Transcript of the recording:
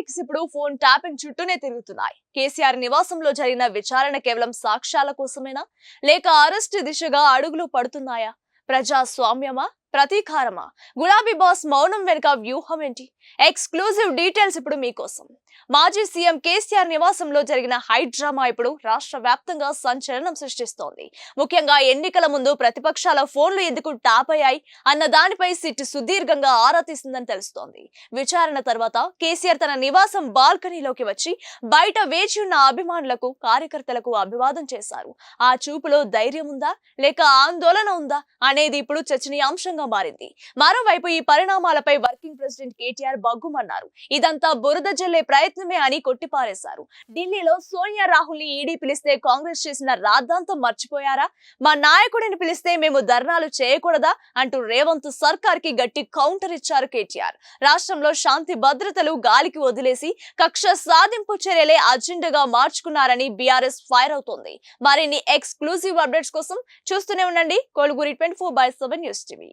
Politics ఇప్పుడు phone tapping చుట్టూనే తిరుగుతున్నాయి. కేసీఆర్ నివాసంలో జరిగిన విచారణ కేవలం సాక్ష్యాల కోసమేనా, లేక అరెస్ట్ దిశగా అడుగులు పడుతున్నాయా? ప్రజాస్వామ్యమా, ప్రతీకారమా? గులాబీ బాస్ మౌనం వెనుక వ్యూహం ఏంటి? ఎక్స్క్లూజివ్ డీటెయిల్స్ ఇప్పుడు మీకోసం. మాజీ సీఎం కేసీఆర్ నివాసంలో జరిగిన హై డ్రామా ఇప్పుడు రాష్ట్ర వ్యాప్తంగా సంచలనం సృష్టిస్తోంది. ముఖ్యంగా ఎన్నికల ముందు ప్రతిపక్షాల ఫోన్లు ఎందుకు ట్యాప్ అయ్యాయి అన్న దానిపై సిట్ సుదీర్ఘంగా ఆరా తీసిందని తెలుస్తోంది. విచారణ తర్వాత కేసీఆర్ తన నివాసం బాల్కనీలోకి వచ్చి బయట వేచి ఉన్న అభిమానులకు, కార్యకర్తలకు అభివాదం చేశారు. ఆ చూపులో ధైర్యం ఉందా, లేక ఆందోళన ఉందా అనేది ఇప్పుడు చర్చనీయాంశంగా మారింది. మరోవైపు ఈ పరిణామాలపై వర్కింగ్ ప్రెసిడెంట్ కేటీఆర్ బగ్గుమన్నారు. ఇదంతా బురద జల్లే ప్రయత్నమే అని కొట్టిపారేశారు. ఢిల్లీలో సోనియా రాహుల్ ని ఈడీ పిలిస్తే కాంగ్రెస్ చేసిన రాద్ధాంతం మర్చిపోయారా? మా నాయకుడిని పిలిస్తే మేము ధర్నాలు చేయకూడదా అంటూ రేవంత్ సర్కార్ కి గట్టి కౌంటర్ ఇచ్చారు కేటీఆర్. రాష్ట్రంలో శాంతి భద్రతలు గాలికి వదిలేసి కక్ష సాధింపు చర్యలే అజెండాగా మార్చుకున్నారని బీఆర్ఎస్ ఫైర్ అవుతోంది. మరిన్ని ఎక్స్క్లూజివ్ అప్డేట్స్ కోసం చూస్తూనే ఉండండి కొలుగురి 24/7 న్యూస్ టీవీ.